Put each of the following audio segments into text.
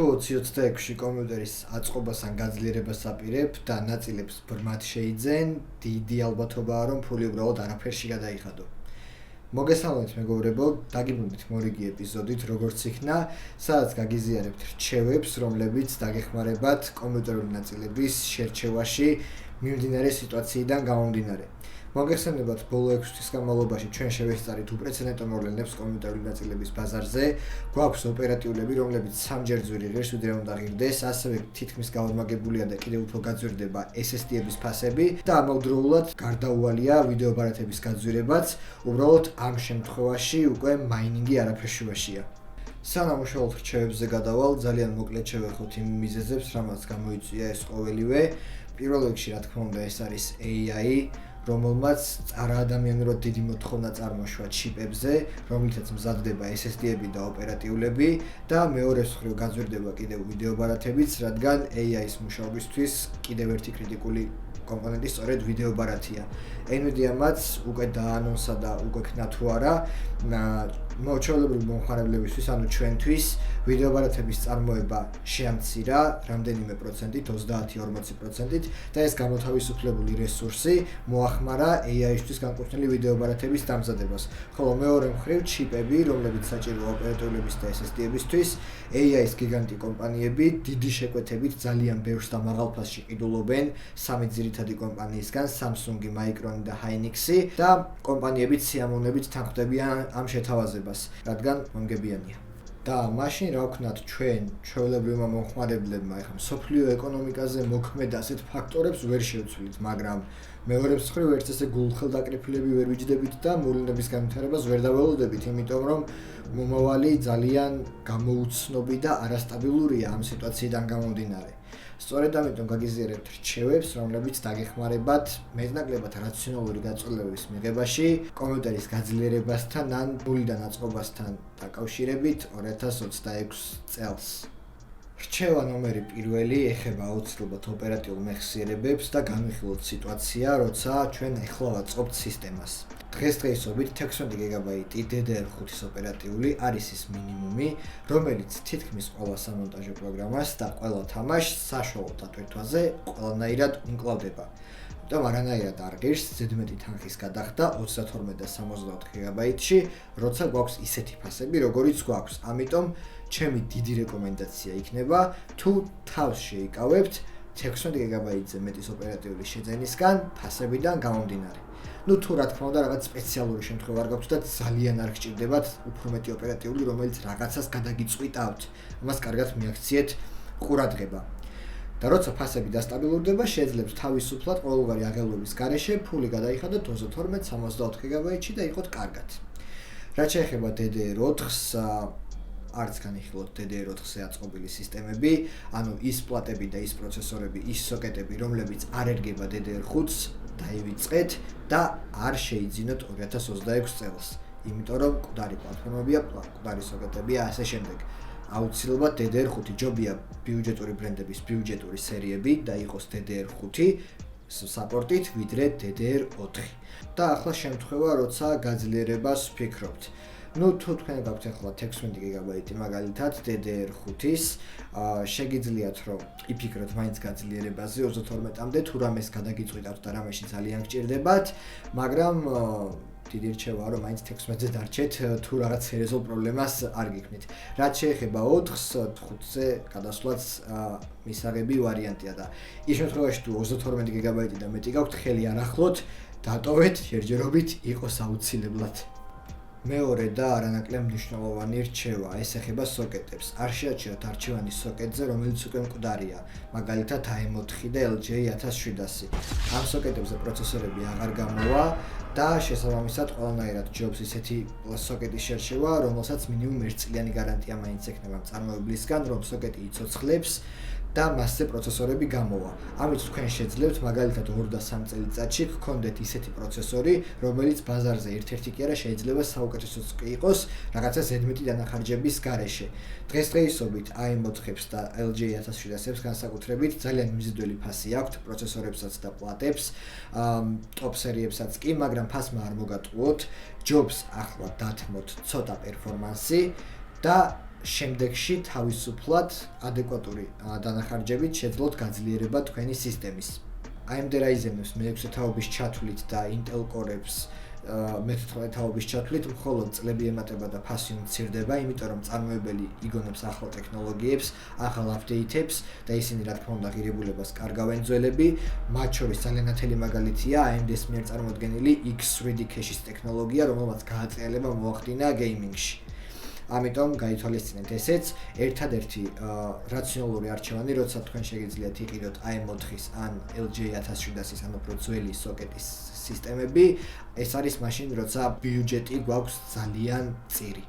თუ 2026-ში კომპიუტერის აწყობას ან გაძლიერებას აპირებ და ნაწილებს ბრმად შეიძენ, დიდი ალბათობაა, რომ ფული უბრალოდ არაფერში გადაიხადო. მოგესალმებით მეგობრებო, დაგიბრუნდით მორიგი ეპიზოდით, როგორც იქნა, სადაც გაგიზიარებთ რჩევებს, რომლებიც დაგეხმარებათ კომპიუტერული ნაწილების შერჩევაში მიმდინარე სიტუაციიდან გამომდინარე. მოგესალმებით ბოლო 6 თვის განმავლობაში ჩვენ შევესწარით უპრეცედენტო მოვლენებს კომპიუტერული ნაწილების ბაზარზე. გვაქვს ოპერატიულები, რომლებიც სამჯერ ძვირი ღირს ვიდრე უნდა ღირდეს, ასევე თითქმის გაორმაგებულია და კიდევ უფრო გაძვირდება SSD-ების ფასები და ამავდროულად გარდაუვალია ვიდეო ბარათების გაძვირებაც. უბრალოდ ამ შემთხვევაში უკვე მაინინგი არაფერშუაშია. სანამ უშუალოდ რჩევებზე გადავალ, ძალიან მოკლედ შევეხოთ იმ მიზეზებს, რამაც გამოიწვია ეს ყოველივე. პირველ რიგში, რა თქმა უნდა, ეს არის AI, რომელმაც არაადამიანურად დიდი მოთხოვნა წარმოშვა ჩიპებზე, რომლითაც მზადდება SSD-ები და ოპერატიულები და მეორე მხრივ გაძვირდება კიდევ ვიდეო ბარათებიც, რადგან AI-ის მუშაობისთვის კიდევ ერთი კრიტიკული კომპონენტი სწორედ ვიდეო ბარათია. Nvidia-მაც უკვე დაანონსა და უკვე ქნა თუ არა, მოჩვეულებრივი მომხმარებლებისთვის, ანუ ჩვენთვის ვიდეო ბარათების წარმოება შეამცირა რამდენიმე პროცენტით, 30-40%-ით და ეს გამოთავისუფლებული რესურსი მოახმარა AI-ისთვის განკუთვნილი ვიდეო ბარათების დამზადებას. ხოლო მეორე მხრივ ჩიპები, რომლებიც საჭიროა ოპერატიულების და SSD-ებისთვის, AI-ის გიგანტი კომპანიები დიდი შეკვეთებით ძალიან ბევრს და მაღალ ფასში ყიდულობენ სამი ძირითადი კომპანიისგან, Samsung, Micron და Hynix-ი და კომპანიებიც სიამოვნებით თანხმდებიან ამ შეთავაზებას, რადგან მომგებიანია. და მაშინ რა ვქნათ ჩვენ ჩვეულებრივმა მომხმარებლებმა, ეხლა მსოფლიო ეკონომიკაზე მოქმედ ასეთ ფაქტორებს ვერ შევცვლით, მაგრამ მეორე მხრივ ერთ ესე გულხელდაკრიფილები ვერ ვიჯდებით და მოვლენების განვითარებას ვერ დაველოდებით, იმიტომ რომ მომავალი ძალიან გამოუცნობი და არასტაბილურია ამ სიტუაციიდან გამომდინარე. სწორედ ამიტომ გაგიზიარებთ რჩევებს, რომლებიც დაგეხმარებათ მეტნაკლებად რაციონალური გაწოლებების მიღებაში კომპიუტერის გაძლიერებასთან ან ფულიდან აწყობასთან დაკავშირებით 2026 წელს. რჩევა ნომერი პირველი ეხება აუცილებლად ოპერატიულ მეხსიერებებს და განვიხილოთ სიტუაცია, როცა ჩვენ ეხლა ვაწყობთ სისტემას. დღესდღეობით 16 გიგაბაიტი DDR5-ის ოპერატიული არის ის მინიმუმი, რომელიც თითქმის ყველა სამონტაჟო პროგრამას და ყველა თამაშს საშუალო დატვირთვაზე ყველანაირად უმკლავდება. ამიტომ არანაირად არ ღირს ზედმეტი თანხის გადახდა 32 და 64 გიგაბაიტში, როცა გვაქვს ისეთი ფასები, როგორიც გვაქვს. ამიტომ ჩემი დიდი რეკომენდაცია იქნება, თუ თავს შეიკავებთ 16 გიგაბაიტზე მეტის ოპერატიული შეძენისგან ფასებიდან გამომდინარე. თუ რა თქმა უნდა რაღაც სპეციალური შემთხვევა არ გაქვთ და ძალიან არ გჭირდებათ უფრო მეტი ოპერატიული, რომელიც რაღაცას გადაგიწყვიტავთ. ამას კარგად მიაქციეთ ყურადღება. და როცა ფასები დასტაბილურდება, შეძლებთ თავისუფლად ყოველგვარი აღელვების გარეშე ფული გადაიხადოთ 32-64 გიგაბაიტში და იყოთ კარგად. რაც შეეხება DDR4-ს, არც განიხილოთ DDR4-ზე აწყობილი სისტემები, ანუ ის პლატები და ის პროცესორები, ის სოკეტები, რომლებიც არ ერგება DDR5-ს, დაივიწყეთ და არ შეიძინოთ 2026 წელს, იმიტომ რომ მკვდარი პლატფორმებია, მკვდარი სოკეტებია, ასე შემდეგ. აუცილებლად DDR5 ჯობია ბიუჯეტური ბრენდების ბიუჯეტური სერიები და იყოს DDR5 საპორტით ვიდრე DDR4. და ახლა შემთხვევა, როცა გაძლიერებას ვფიქრობთ. თუ თქვენ გაქვთ ახლა 16 გიგაბაიტი მაგალითად DDR5-ის, შეგიძლიათ რომ იფიქროთ მაინც გაძლიერებაზე 32-მდე, თუ რამეს გადაგიწყვიტავთ და რამეში ძალიან გჭირდებათ, მაგრამ დიდი რჩევაა რომ მაინც 16-ზე დარჩეთ, თუ რაღაც სერიოზულ პრობლემას არ გიქმნით. რაც შეეხება 4-ს, 5-ზე გადასვლაც მისაღები ვარიანტია და ის შემთხვევაში თუ 32 გიგაბაიტი და მეტი გაქვთ, ხელი არ ახლოთ, დატოვეთ, ჯერჯერობით იყოს აუცილებლად. მეორე და არანაკლებ მნიშვნელოვანი რჩევა, ეს ეხება სოკეტებს. არ შეაჩეროთ არჩევანი სოკეტზე, რომელიც უკვე მკვდარია, მაგალითად AM4 და LJ1700. ამ სოკეტებზე პროცესორები აღარ გამოვა და შესაბამისად ყველანაირად ჯობს ისეთი სოკეტის შერჩევა, რომელსაც მინიმუმ 1 წლიანი გარანტია მაინც ექნება მწარმოებლისგან, რომ სოკეტი იცოცხლებს და მასზე პროცესორები გამოვა. ამით თქვენ შეძლებთ მაგალითად 2 და 3 წელიწადში გქონდეთ ისეთი პროცესორი, რომელიც ბაზარზე ერთ-ერთი კი არა შეიძლება საუკეთესოც კი იყოს რაღაცა ზედმეტი დანახარჯების გარეშე. დღესდღეობით AM4-ს და LJ1700-ს განსაკუთრებით ძალიან მიზიდველი ფასი აქვთ პროცესორებსაც და პლატებს, ტოპ სერიებსაც კი, მაგრამ ფასმა არ მოგატყუოთ, ჯობს ახლა დათმოთ ცოტა პერფორმანსი და შემდეგში თავისუფლად ადეკვატური დანახარჯებით შეძლოთ გაძლიერება თქვენი სისტემის. AMD Ryzen-ს მე-6 თაობის ჩათვლით და Intel Core-ებს მე-14 თაობის ჩათვლით მხოლოდ წლები ემატება და ფასი მცირდება, იმიტომ რომ წარმოებელი იგონებს ახალ ტექნოლოგიებს, ახალ აპდეიტებს და ისინი რა თქმა უნდა ღირებულებას კარგავენ ძველები. მათ შორის ძალიან ნათელი მაგალითია AMD-ს მიერ წარმოდგენილი X3D cache-ის ტექნოლოგია, რომელმაც გაატრიალება მოახდინა გეიმინგში. ამიტომ გაითვალისწინეთ ესეც, ერთადერთი რაციონალური არჩევანი, როცა თქვენ შეგიძლიათ იყიდოთ AM4-ის ან LG 1700-ის ან უფრო ძველი სოკეტის სისტემები, ეს არის მაშინ, როცა ბიუჯეტი გვაქვს ძალიან მწირი.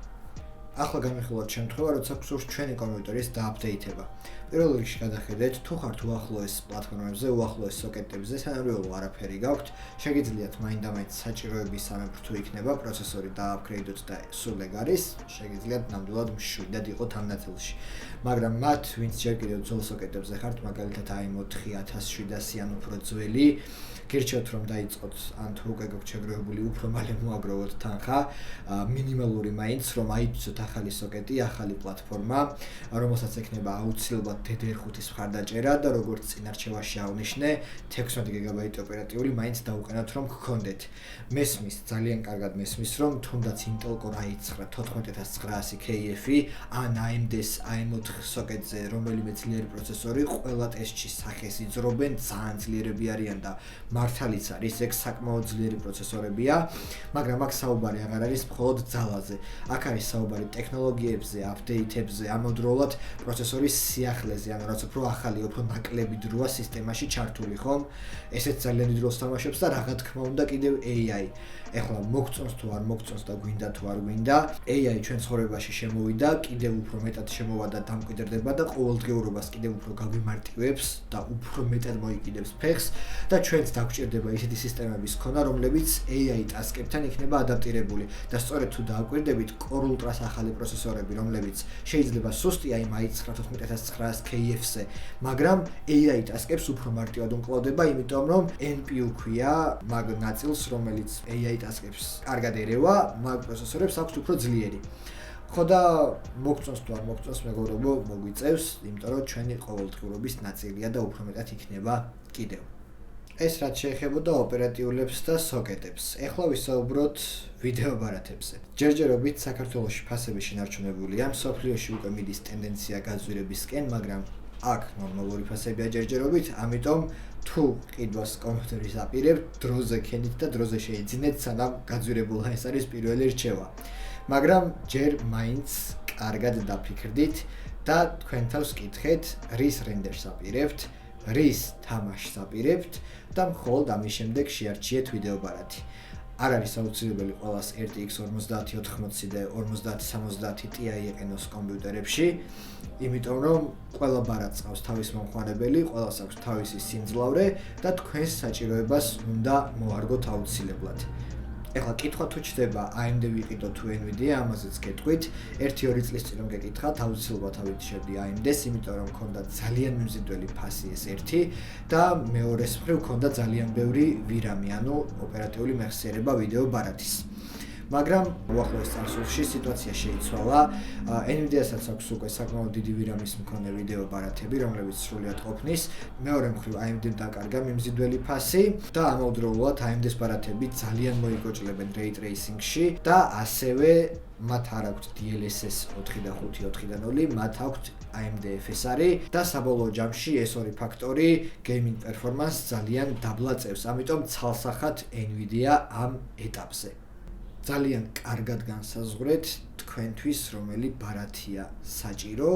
ახლა განვიხილოთ შემთხვევა, როცა გსურს ჩვენი კომპიუტერის დააპდეიტება. პირველ რიგში გადახედეთ, თუ ხართ უახლოეს პლატფორმებზე, უახლოეს სოკეტებზე, სანამ არაფერი გაქვთ, შეგიძლიათ მაინდა-მაინც საჭიროების სამეფო თუ იქნება პროცესორი დააპგრეიდოთ და სულ ეგ არის, შეგიძლიათ ნამდვილად მშვიდად იყოთ ამ ნაწილში. მაგრამ მათ, ვინც ჯერ კიდევ ძველ სოკეტებზე ხართ, მაგალითად AM4 1700 ან უფრო ძველი, გირჩევთ რომ დაიწყოთ ან თუ უკვე გაქვთ შეგროვებული უფრო მალე მოაგროვოთ თანხა, მინიმალური მაინც რომ აიწვიოთ ახალი სოკეტი, ახალი პლატფორმა, რომელსაც ექნება აუცილებლად DDR5-ის მხარდაჭერა და როგორც წინ არჩევაში აღნიშნე, 16 გიგაბაიტი ოპერატიული მაინც დაუყენოთ რომ გქონდეთ. მესმის, ძალიან კარგად მესმის რომ თუნდაც Intel Core i9 14900 KF-ი ან AMD-ს AM4 სოკეტზე რომელიმე ძლიერი პროცესორი ყველა ტესტში სახეს იძრობენ, ძალიან ძლიერები არიან და მართალიც არის, ეგ საკმაოდ ძლიერი პროცესორებია, მაგრამ აქ საუბარი აღარ არის მხოლოდ ძალაზე. აქ არის საუბარი ტექნოლოგიებზე, აპდეიტებზე, ამავდროულად პროცესორის სიახლეზე, ანუ რაც უფრო ახალი, უფრო ნაკლები დროა სისტემაში ჩართული, ხომ? ესეც ძალიან დიდ როლს თამაშობს და რა თქმა უნდა კიდევ AI. ეხლა მოგწონს თუ არ მოგწონს და გვინდა თუ არ გვინდა, AI ჩვენ ცხოვრებაში შემოვიდა, კიდევ უფრო მეტად შემოვა და დამკვიდრდება და ყოველდღიურობას კიდევ უფრო გაგვიმარტივებს და უფრო მეტად მოიკიდებს ფეხს და ჩვენც დაგვჭირდება ისეთი სისტემების ქონა, რომლებიც AI ტასკებთან იქნება ადაპტირებული და სწორედ თუ დააკვირდებით Core Ultra-ს ახალი პროცესორები, რომლებიც შეიძლება სუსტი აი i9 14900 KF-ზე, მაგრამ AI ტასკებს უფრო მარტივად უმკლავდება, იმიტომ რომ NPU ქვია მაგ ნაწილს, რომელიც AI ტასკებს კარგად ერევა, მაგ პროცესორებს აქვს უფრო ძლიერი. ხო და მოგწონს თუ არ მოგწონს, მეგობრებო, მოგვიწევს, იმიტომ რომ ჩვენი ყოველდღიურობის ნაწილია და უფრო მეტად იქნება კიდევ. ეს რაც შეეხებოდა ოპერატიულებს და სოკეტებს. ეხლა ვისაუბროთ ვიდეო ბარათებზე. ჯერჯერობით საქართველოში ფასები შენარჩუნებულია, მსოფლიოში უკვე მიდის ტენდენცია გაძვირებისკენ, მაგრამ აქ ნორმალური ფასებია ჯერჯერობით, ამიტომ თუ ყიდვას კომპიუტერის აპირებთ, დროზე ქენით და დროზე შეიძინეთ, სანამ გაძვირებულა ეს არის პირველი რჩევა. მაგრამ ჯერ მაინც კარგად დაფიქრდით და თქვენ თავს კითხეთ, რის რენდერს აპირებთ, რის თამაშს აპირებთ და მხოლოდ ამის შემდეგ შეარჩიეთ ვიდეო ბარათი. არ არის აუცილებელი ყველას RTX 5080 და 5070 Ti ეყენოს კომპიუტერებში, იმიტომ რომ ყველა ბარათს ყავს თავის მომხმარებელი, ყველას აქვს თავისი სიმძლავრე და თქვენს საჭიროებას უნდა მოარგოთ აუცილებლად. ეხლა კითხვა თუ ჩდება AMD ვიყიდო თუ Nvidia, ამაზეც გეტყვით. 1-2 წლის წინ რომ გეკითხათ, აუცილებლად ავიჩერდი AMD-ს, იმიტომ რომ მქონდა ძალიან მიმზიდველი ფასი ეს ერთი და მეორეს მხრივ მქონდა ძალიან ბევრი VRAM, ანუ ოპერატიული მეხსიერება ვიდეო ბარათის. მაგრამ უახლოეს წარსულში სიტუაცია შეიცვალა. Nvidia-საც აქვს უკვე საკმაოდ დიდი VRAM-ის მქონე ვიდეო ბარათები, რომლებიც სრულიად ყოფნის. მეორე მხრივ AMD-მ დაკარგა მიმზიდველი ფასი და ამავდროულად AMD-ს ბარათები ძალიან მოიგოჭლებენ Ray Tracing-ში და ასევე მათ არ აქვთ DLSS 4 და 5 4 და 0, მათ აქვთ AMD FSR და საბოლოო ჯამში ეს ორი ფაქტორი gaming performance ძალიან დაბლაწევს, ამიტომ ცალსახად Nvidia ამ ეტაპზე. ძალიან კარგად განსაზღვრეთ თქვენთვის რომელი ბარათია საჭირო,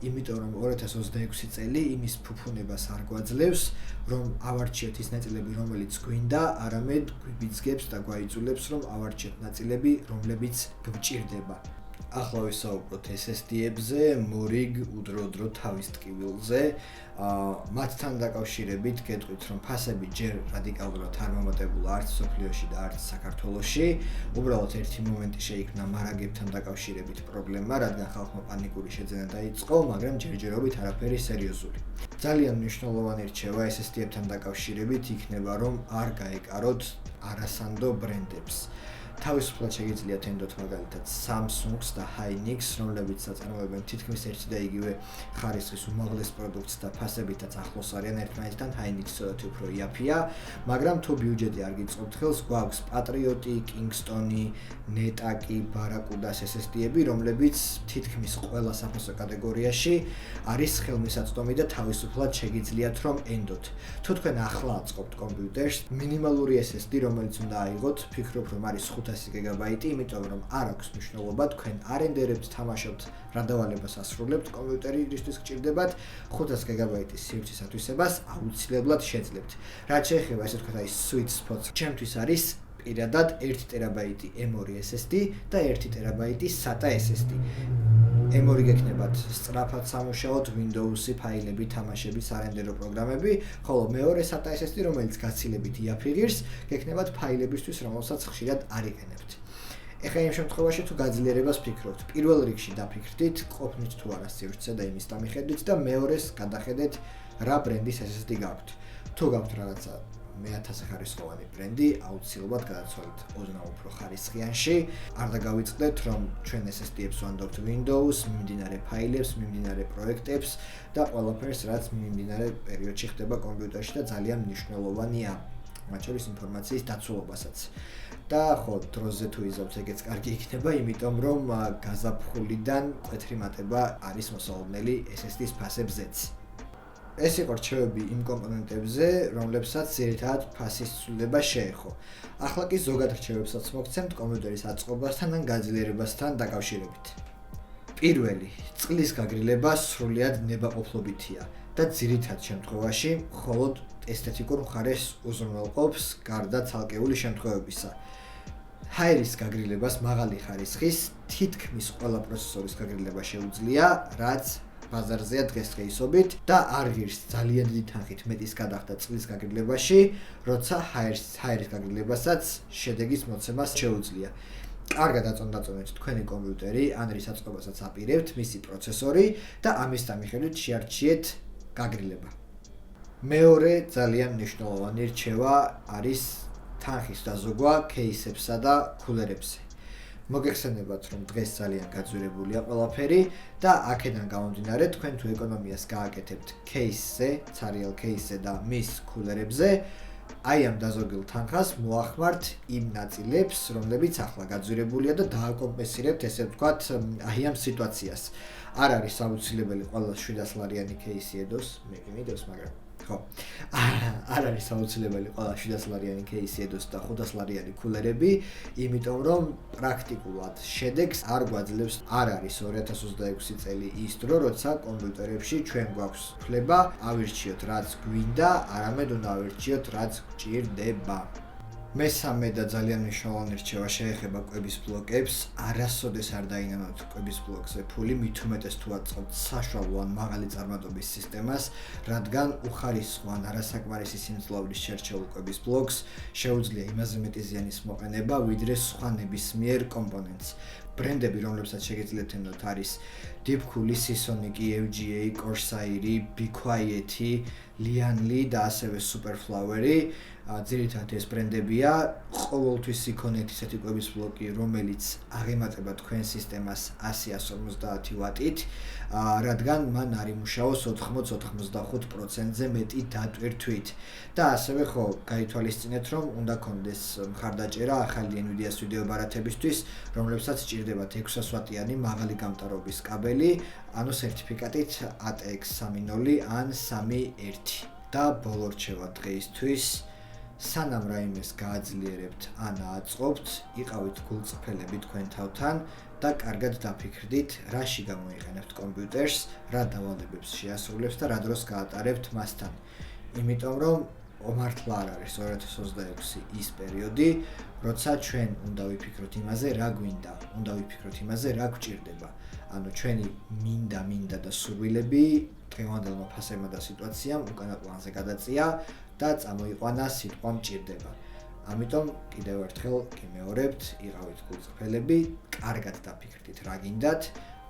იმიტომ რომ 2026 წელი იმის ფუფუნებას არ გვაძლევს, რომ ავარჩიოთ ის ნაწილები, რომელიც გვინდა, არამედ გვიბიძგებს და გვაიძულებს, რომ ავარჩიოთ ნაწილები, რომლებიც გვჭირდება. ახლა ვისაუბროთ SSD-ებზე, მორიგ უდროდრო თავის ტკივილზე. მათთან დაკავშირებით გეტყვით, რომ ფასები ჯერ რადიკალურად არ მომატებულა არც სოფლიოში და არც საქართველოში. უბრალოდ ერთი მომენტი შეიქმნა მარაგებთან დაკავშირებით პრობლემა, რადგან ხალხმა პანიკური შეძენა დაიწყო, მაგრამ ჯერჯერობით არაფერი სერიოზული. ძალიან მნიშვნელოვანი რჩევა SSD-ებთან დაკავშირებით იქნება, რომ არ გაეკაროთ არასანდო ბრენდებს. თავისუფლად შეგიძლიათ ენდოთ მაგალითად Samsung-ს და Hynix, რომლებიც აწარმოებენ თითქმის ერთი და იგივე ხარისხის უმაღლეს პროდუქტს და ფასებითაც ახლოს არიან ერთმანეთთან. Hynix ცოტათი უფრო იაფია, მაგრამ თუ ბიუჯეტი არ გიწყობთ ხელს, გვაქვს Patriot-ი, Kingston-ი, NetAC-ი, Barracuda SSD-ები, რომლებიც თითქმის ყველა საფასო კატეგორიაში არის ხელმისაწვდომი და თავისუფლად შეგიძლიათ რომ ენდოთ. თუ თქვენ ახლა აწყობთ კომპიუტერს, მინიმალური SSD, რომელიც უნდა აიღოთ, ფიქრობ რომ არის 500 გიგაბაიტი, იმიტომ რომ არ აქვს მნიშვნელობა, თქვენ არენდერებთ, თამაშობთ, რა დავალებას ასრულებთ, კომპიუტერი რისთვის გჭირდებათ 500 გიგაბაიტის სივრცის ათვისებას აუცილებლად შეძლებთ. რაც შეეხება ესე ვთქვათ, აი sweet spots, ჩემთვის არის პირადად 1 ტერაბაიტი M2 SSD და 1 ტერაბაიტი SATA SSD. M2 გექნებათ სწრაფად სამუშაოდ Windows-ი, ფაილები, თამაშები, სარენდერო პროგრამები, ხოლო მეორე SATA SSD, რომელიც გაცილებით იაფი ღირს, გექნებათ ფაილებისთვის, რომელსაც ხშირად არ იყენებთ. ეხლა იმ შემთხვევაში თუ გაძლიერებას ფიქრობთ, პირველ რიგში დაფიქრდით, ყოფნით თუ არა სივრცე და იმის დამიხედვით და მეორეს გადახედეთ, რა ბრენდის SSD გაქვთ. თუ გაქვთ რაღაცა მე-1000 ხარისხოვანი ბრენდი, აუცილებლად გადაცვალეთ ოდნავ უფრო ხარისხიანში. არ დაგავიწყდეთ, რომ ჩვენ SSD-ებს ვანდობთ Windows, მიმდინარე ფაილებს, მიმდინარე პროექტებს და ყველაფერს, რაც მიმდინარე პერიოდში ხდება კომპიუტერში და ძალიან მნიშვნელოვანია, მათ შორის ინფორმაციის დაცულობასაც. და ხო, დროზე თუ იზავთ, ეგეც კარგი იქნება, იმიტომ რომ გაზაფხულიდან მკვეთრი მატება არის მოსალოდნელი SSD-ის ფასებზეც. ეს იყო რჩევები იმ კომპონენტებზე, რომლებსაც ძირითადად ფასის ცვლილება შეეხო. ახლა კი ზოგად რჩევებსაც მოგცემთ კომპიუტერის აწყობასთან ან გაძლიერებასთან დაკავშირებით. პირველი, წყლის გაგრილება სრულად ნებაყოფლობითია და ძირითად შემთხვევაში მხოლოდ ესთეტიკურ მხარეს უზრუნველყოფს გარდა ცალკეული შემთხვევებისა. ჰაერის გაგრილებას მაღალი ხარისხის თითქმის ყველა პროცესორის გაგრილება შეუძლია, რაც ბაზარზეა დღესდღეობით და არ ღირს ძალიან დიდი თანხით მეტის გადახდა წყლის გაგრილებაში, როცა ჰაერის გაგრილებასაც შედეგის მოცემას შეუძლია. კარგად აწონდაწონეთ თქვენი კომპიუტერი, ან რის აწყობასაც აპირებთ, მისი პროცესორი და ამის დამიხედვით შეარჩიეთ გაგრილება. მეორე ძალიან მნიშვნელოვანი რჩევა არის თანხის დაზოგვა кейსებსა და კულერებზე. მოგეხსენებათ, რომ დღეს ძალიან გაძვირებულია ყველაფერი და აქედან გამომდინარე, თქვენ თუ ეკონომიას გააკეთებთ кейსზე, ცარიელ кейსზე და მის კულერებზე, აი ამ დაზოგილ თანხას მოახმართ იმ ნაწილებს, რომლებიც ახლა გაძვირებულია და დააკომპენსირებთ, ესე ვთქვათ, აი ამ სიტუაციას. არ არის აუცილებელი ყველა 700 ლარიანი кейსი ედოს, მე კი მიდევს, მაგრამ ხო. არ არის აუცილებელი ყველა 700 ლარიანი кейსი ედოს და 500 ლარიანი კულერები, იმიტომ რომ პრაქტიკულად შედეგს არ გვაძლევს. არ არის 2026 წელი ის დრო, როცა კომპიუტერებში ჩვენ გვაქვს უფლება ავირჩიოთ რაც გვინდა, არამედ უნდა ავირჩიოთ რაც გვჭირდება. მესამე და ძალიან მნიშვნელოვანი რჩევა შეეხება კვების ბლოკებს. არასოდეს არ დაინანოთ კვების ბლოკზე ფული, მით უმეტეს თუ აწყობთ საშუალო ან მაღალი წარმატების სისტემას, რადგან უხარისხო ან არასაკმარისი სიმძლავრის შერჩეულ კვების ბლოკს შეუძლია იმაზე მეტი ზიანის მოყენება, ვიდრე სხვა ნებისმიერ კომპონენტს. ბრენდები, რომლებსაც შეგიძლიათ ენდოთ, არის Deepcool, Seasonic, FGA, Corsair, Be Quiet, Lianli და ასევე Superflower-ი. ძირითადად ეს ბრენდებია, ყოველთვის იქონეთ ისეთი კვების ბლოკი, რომელიც აღემატება თქვენ სისტემას 100-150 ვატით, რადგან მან არ იმუშაოს 80-95%-ზე მეტი დატვირთვით. და ასევე ხო, გაითვალისწინეთ, რომ უნდა გქონდეს მხარდაჭერა ახალი NVIDIA-ს ვიდეო ბარათებისთვის, რომლებსაც სჭირდებათ 600 ვატიანი მაღალი გამტარობის კაბელი, ანუ სერტიფიკატით ATX 3.0 ან 3.1. და ბოლო რჩევა დღეისთვის, სანამ რაიმეს გააძლიერებთ ან აწყობთ, იყავით გულწრფელები თქვენ თავთან და კარგად დაფიქრდით, რაში გამოიყენებთ კომპიუტერს, რა დავალებებს შეასრულებს და რა დროს გაატარებთ მასთან. იმიტომ რომ მართლა არ არის 2026 ის პერიოდი, როცა ჩვენ უნდა ვიფიქროთ იმაზე, რა გვინდა, უნდა ვიფიქროთ იმაზე, რა გვჭირდება. ანუ ჩვენი მინდა და სურვილები დღევანდელმა ფასებმა და სიტუაციამ უკანა პლანზე გადაწია და წამოიყვანა სიტყვა მჭირდება. ამიტომ კიდევ ერთხელ გიმეორებთ, იყავით გულწრფელები, კარგად დაფიქრდით რა გინდათ,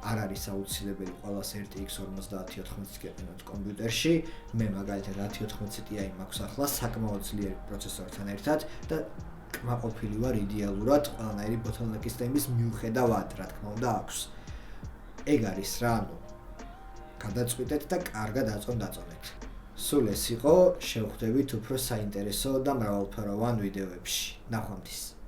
არ არის აუცილებელი ყველას RTX 50-90 გეყენოთ კომპიუტერში. მე მაგალითად 1080 Ti მაქვს ახლა საკმაოდ ძლიერი პროცესორთან ერთად და კმაყოფილი ვარ იდეალურად ყველანაირი bottleneck-ის თემის მიუხედავად, რა თქმა უნდა აქვს. ეგ არის რა, ანუ გადაწყვიტეთ და კარგად აწონდაწონეთ. სულ ეს იყო, შევხვდებით უფრო საინტერესო და მრავალფეროვან ვიდეოებში. ნახვამდის.